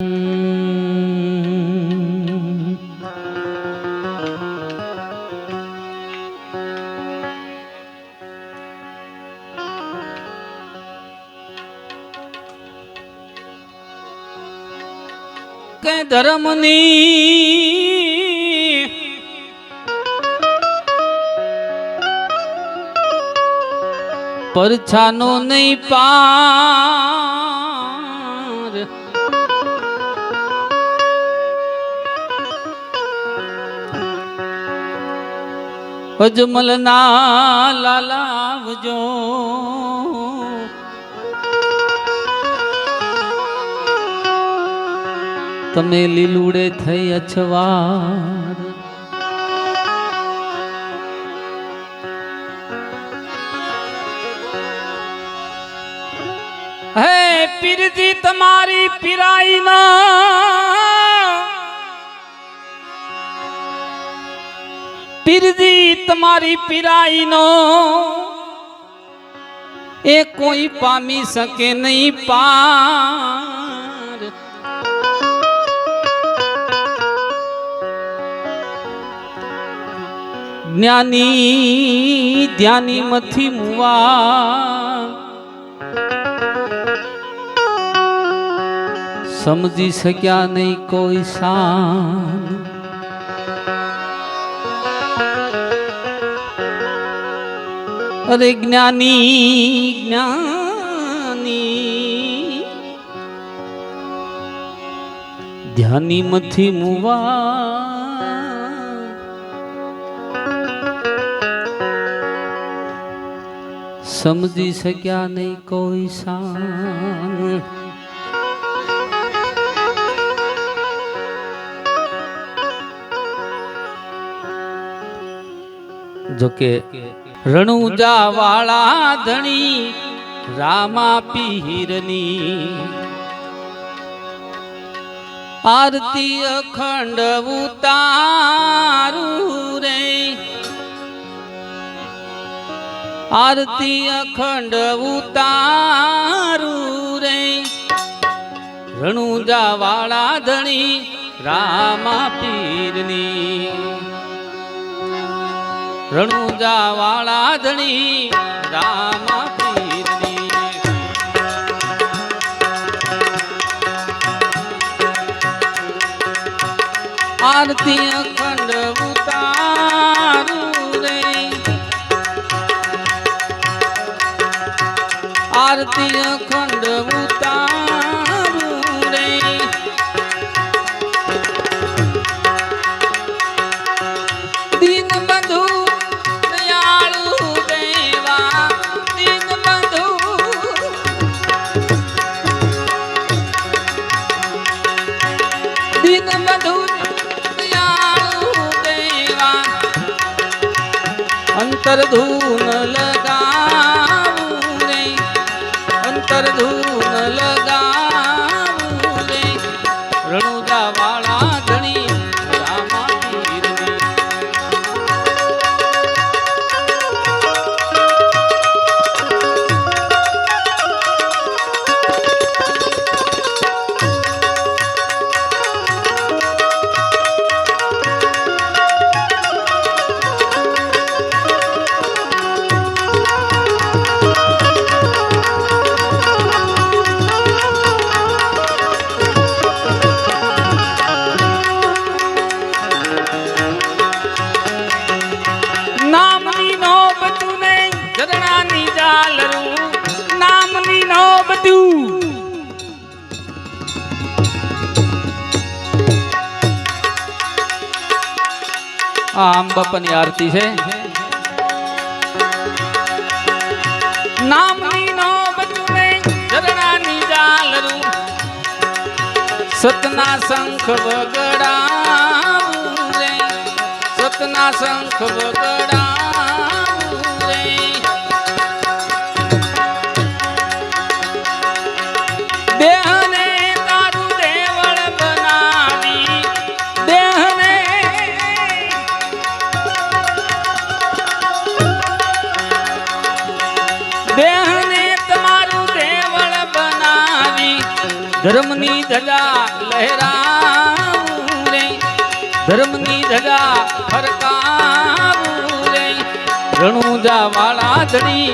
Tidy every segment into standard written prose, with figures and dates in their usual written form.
કે ધર્મની પરછાનો નહીં પાર અજમલના લાલાવજો તમે લીલુડે થઈ અછવાર હે પીરજી તમારી પીરાઈ ના પીરજી તમારી પીરાઈ નો એ કોઈ પામી શકે નહીં પાર જ્ઞાની ધ્યાની મથી મુવા સમજી શક્યા નહીં કોઈ શાન અરે જ્ઞાની જ્ઞાની ધ્યાની મથી મુવા સમજી શક્યા નહીં કોઈ શાન જોકે રણુજા વાળા ધણી રામા પીરની આરતી અખંડ ઉતારું રે આરતી અખંડ ઉતારું રે રણુજા વાળા ધણી રામા પીરની રણુજા વાળા ધણી રામા પીરની આરતી અખંડ ઉતારું રે આરતી અખંડ ઉતારું રે દીન બંધુ અંતર ધૂન લગાવું રે અંતર ધૂન લગાવું રે રણુજા વાળા ધણી રામા પીરની આમ બાપાની આરતી છે નામની નો બચુને ઝરણાની જાલરું સતના શંખ વગડાવું રે સતના શંખ વગડાવું રે દેહને તારું દેવળ બનાવી દેહને દેહને તમારું દેવળ બનાવી ધર્મની ધજા લહેરાવું રે ધર્મની ધજા ફરકાવું રે રણુજા વાળા ધણી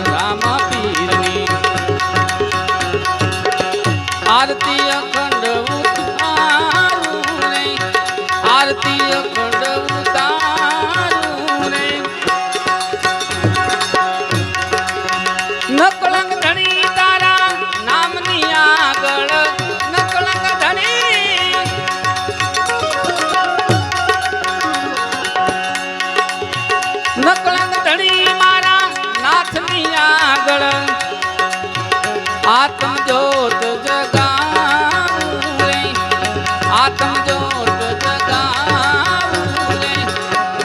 રામા પીરની આરતી અખંડ ઉતારું રે આરતી અખંડ ઉતારું રે નકલંગ ધણી તારા નામની આગળ નકલંગ ધણી નકલંગ ધણી મારા નાથની આગળ આત્મ જ્યોત જગાવું રે આત્મ જ્યોત જગાવું રે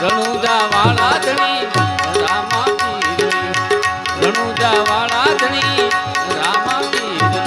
રણુજા વાળા ધણી રામા પીરની રણુજા વાળા ધણી રામા પીરની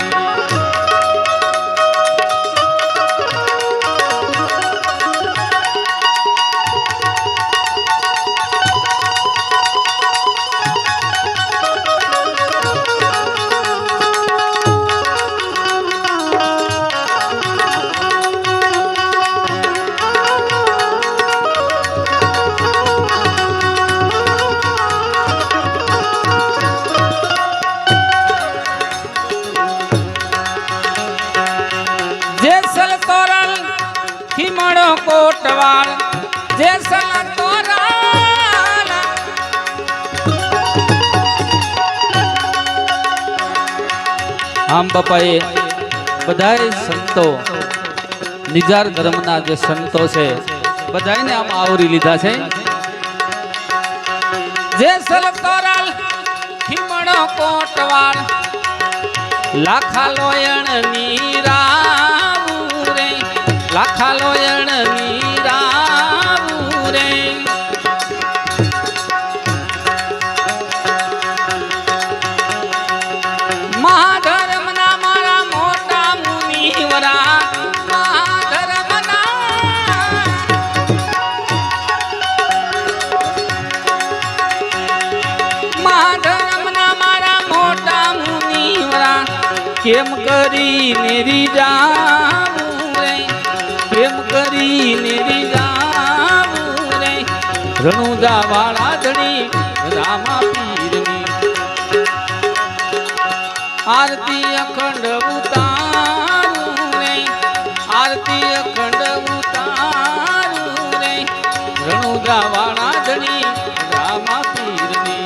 જેસલ તોરલ ખીમણો કોટવાળ જેસલ તોરલ આમ બાપાએ બધાય સંતો નિજાર ધર્મના જે સંતો છે બધાયને આમ આવરી લીધા છે જેસલ તોરલ ખીમણો કોટવાળ લાખા લોયણ નીરાવું રે લાખા લોયણ નીરાવું રે મહાધર્મના મારા મોટા મુનિવરા મહાધર્મના મારા મોટા મુનિવરા કેમ કરીને રીજાવું રે કેમ કરીને રીજાવું રે રણુજા વાળા ધણી રામા પીરની આરતી અખંડ ઉતારું રે આરતી અખંડ ઉતારું રે રણુજા વાળા ધણી રામા પીરની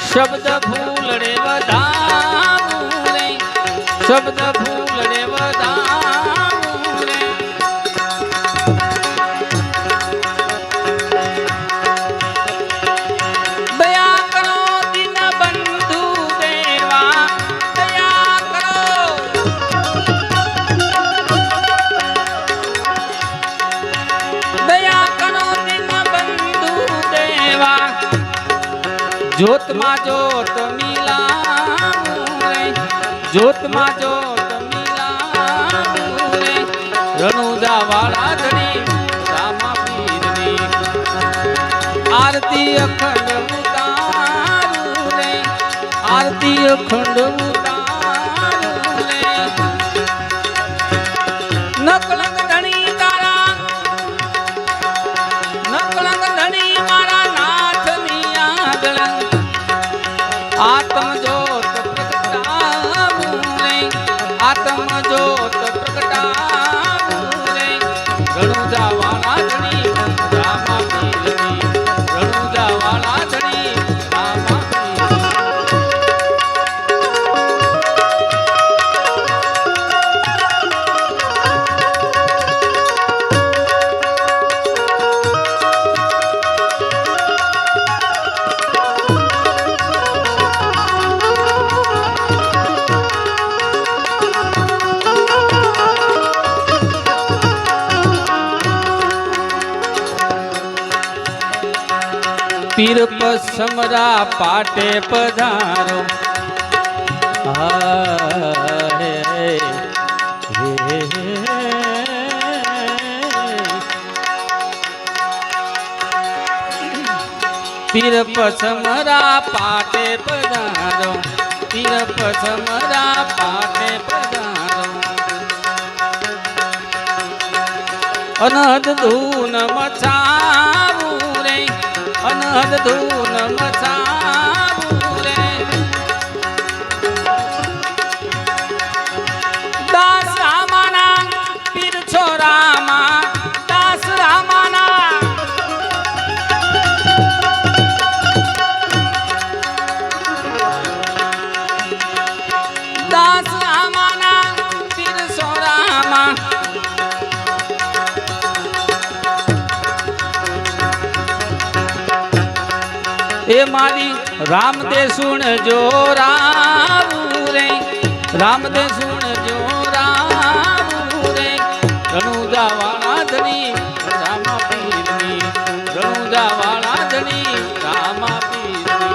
શબ્દ ભૂલડે વધાવું રે શબ્દ ભૂલડે વધાવું રે દયા કરો દિન બંધુ દેવા દયા કરો દયા કરો દિન બંધુ દેવા જ્યોતમાં જ્યોત મિલાવું રે જ્યોતમાં જ્યોત મિલાવું રે રણુજા વાળા ધણી રામા પીરની આરતી અખંડ ઉતારું રે આરતી અખંડ ઉતારું રે નકલંગ ધણી તારા નકલંગ ધણી મારા નાથની આગળ આત્મ જ્યોત પ્રગટાવું રે આત્મ જ્યોત પ્રગટાવું રે રણુજા વાળા ધણી રામા પીરની રણુજા વાળા ધણી રામા પીર પસમરા પાટે પધારો પીર પસમરા પાટે પધારો પીર પસમરા પાટે પધારો અનહદ ધૂન મચાવું રે અનહદ ધૂન મચાવું રે દાસ રામાના પીર છો રામા દાસ રામાના દાસ રામાના પીર છો રામા એ મારી રામદે સુણ જો રાવું રે રામદે સુણ જો રાવું રે રણુજા વાળા ધણી રામા પીરની રણુજા વાળા ધણી રામા પીરની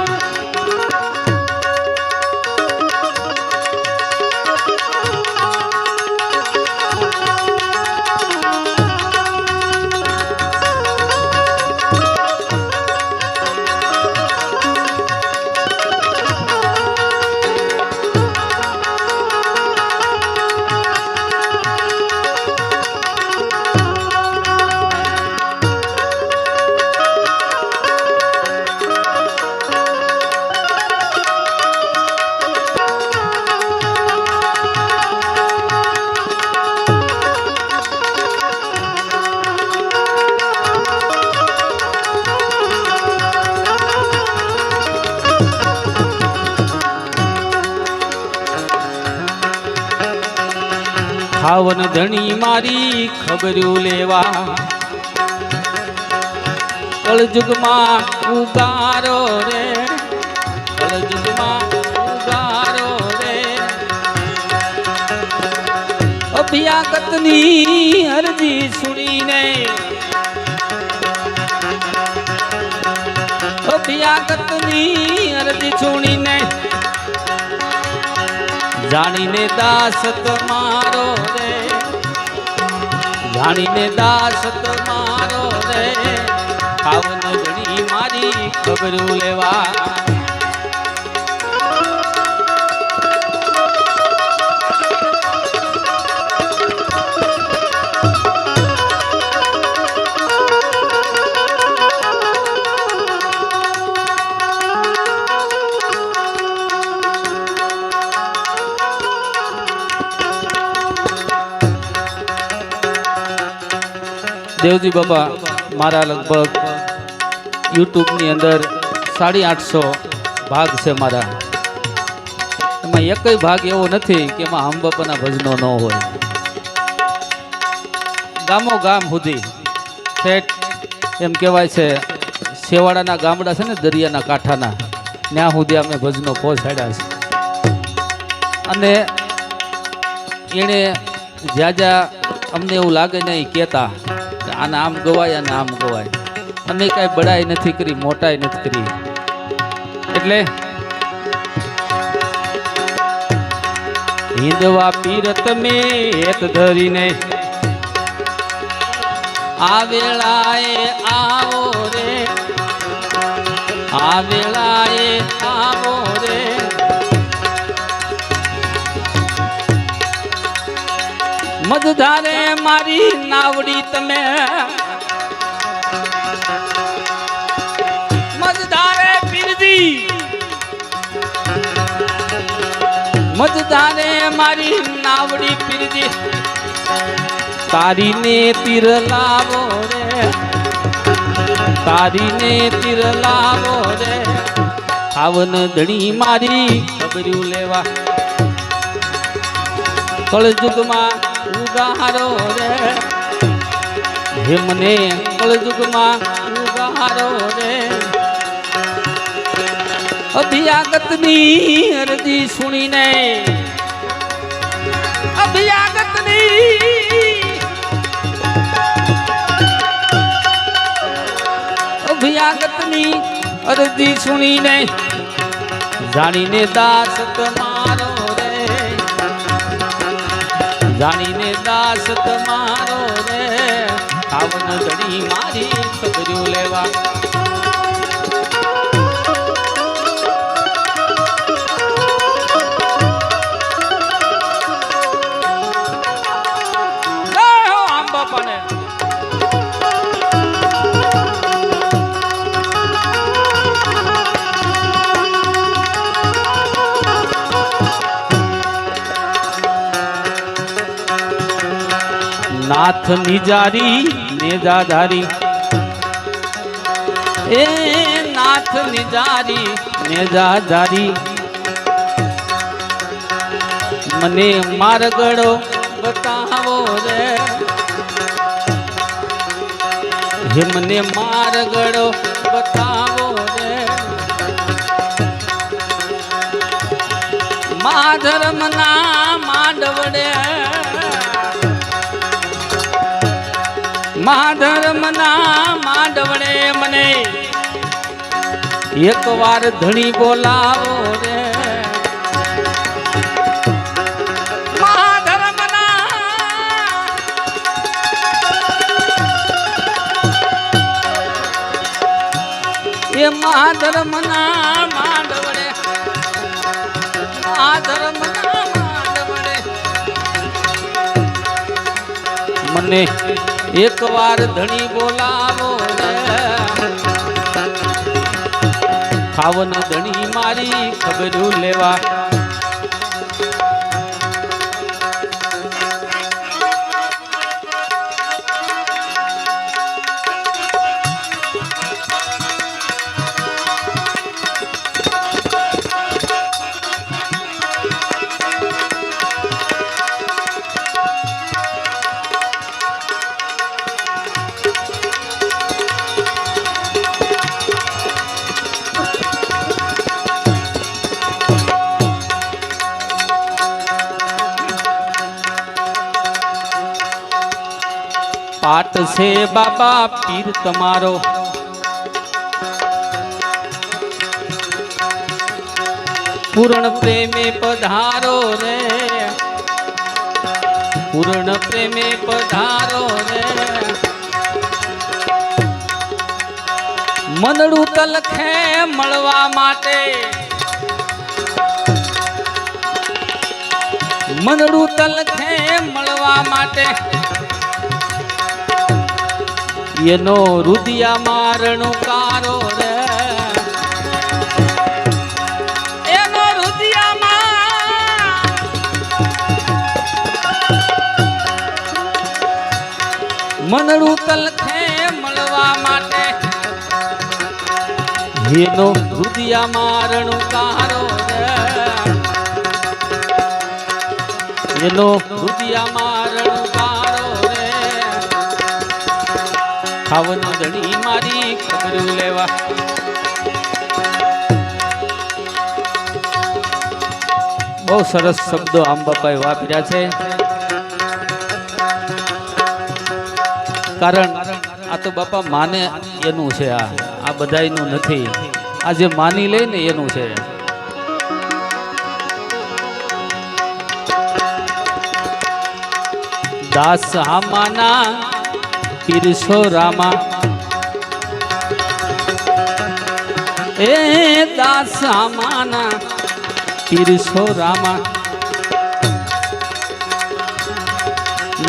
ખાવન ધણી મારી ખબર્યું લેવા કળજુગમાં ઉગારો રે કળજુગમાં ઉગારો રે અભ્યાગતની અરજી સુણીને અભ્યાગતની અરજી સુણીને જાણીને દાસ તમારો રે જાણીને દાસ તમારો રે ખાવન ધણી મારી ખબરું લેવા દેવજી બાબા મારા લગભગ યુટ્યુબની અંદર 850 ભાગ છે મારા એમાં એકય ભાગ એવો નથી કે એમાં હમ બાપાના ભજનો ન હોય ગામો ગામ સુધી ઠેઠ એમ કહેવાય છે શેવાડાના ગામડા છે ને દરિયાના કાંઠાના ત્યાં સુધી અમે ભજનો પહોંચાડ્યા છે અને એણે જ્યાં જ્યાં અમને એવું લાગે ને એ કહેતા આને આમ ગવાય અને આમ ગવાય અમે કાંઈ બડાઈ નથી કરી મોટાઈ નથી કરી એટલે હિંદવા પીર તમે હેત ધરીને આ વેળાએ આવો રે આ વેળાએ આવો રે મધધારે મારી નાવડી તમે મધધારે પીરજી મજદારે મારી નાવડી પીરજી તારીને તીર લાવો રે, તારીને તીર લાવો રે, આવન ધણી મારી ખબર્યું લેવા કળજુગમાં ઉગારો રે, હે મને કળજુગમાં ઉગારો રે, અભિયાગતની અરજી સુણીને અભિયાગતની અરજી સુણીને જાણીને દાસ તમારો રે, જાણીને દાસ તમારો રે, આવન ધણી મારી ખબર્યું લેવા નાથ નિજારી નેજાધારી, એ નાથ નિજારી નેજાધારી, મને માર્ગડો બતાવો રે, હે મને માર્ગડો બતાવો રે, મા ધર્મના માંડવડે, મા ધર્મના માંડવડે મને એક વાર ધણી બોલાવો રે, મા ધર્મના એ મા ધર્મના માંડવડે, મા ધર્મના માંડવડે મને એક વાર ધણી બોલાવો રે, ખાવન ધણી મારી ખબર્યું લેવા પાઠ છે બાબા પીર તમારો, પૂર્ણ પ્રેમે પધારો રે, પૂર્ણ પ્રેમે પધારો રે, મનડું તલખે મળવા માટે, મનડું તલખે મળવા માટે, એનો રુદિયા મારણું કારો રે, એનો રુદિયા મનડું તલખે મળવા માટે, એનો રુદિયા મારણું કારો રે, એનો રુદિયા મારણું કારો રે, ખાવન ધણી મારી ખબર્યું લેવા બહુ સરસ શબ્દો આમ બાપાએ વાપર્યા છે, કારણ આ તો બાપા માને એનું છે, આ બધાયનું નથી, આ જે માની લે ને એનું છે. દાસ હામાના પીરસો રામા, એ દાસ હામાના પીરસો રામા,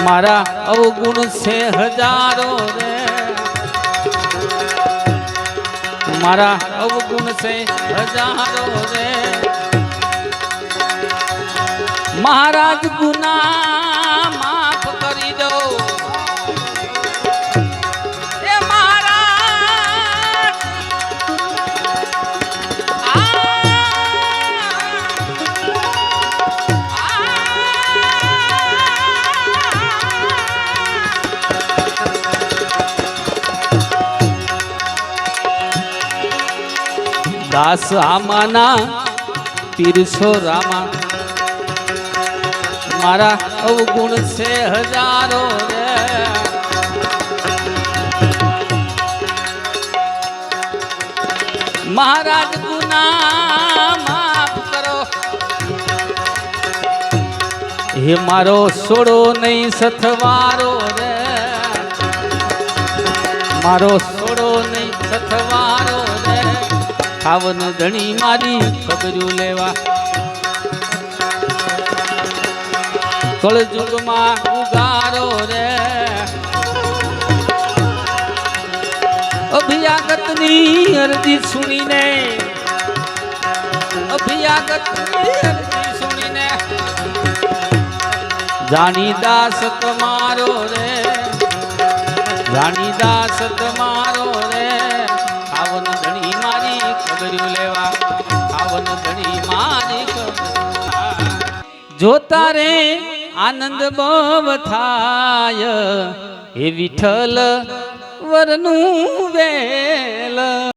મારા અવગુણ છે હજારો રે, મારા અવગુણ છે હજારો રે, મહારાજ ગુના માફ કરી દો એ મહારાજ દાસ આમાના પીરસો રામા મારા અવગુણ છે હજારો રે મહારાજ ગુના માફ કરો હે મારો સોડો નહીં સથવારો રે મારો સોડો નહીં સથવારો રે ખાવન ધણી મારી ખબરું લેવા કળજુગમાં ઉગારો રે અભિયાગતની અરજી સુણીને અભિયાગતની અરજી સુણીને જાણી દાસ તમારો રે જાણી દાસ તમારો રે ખાવન ધણી મારી ખબરું લેવા ખાવન ધણી મારી જો તારે આનંદ બવ થાય એ વિઠ્ઠલ વરનું વેલ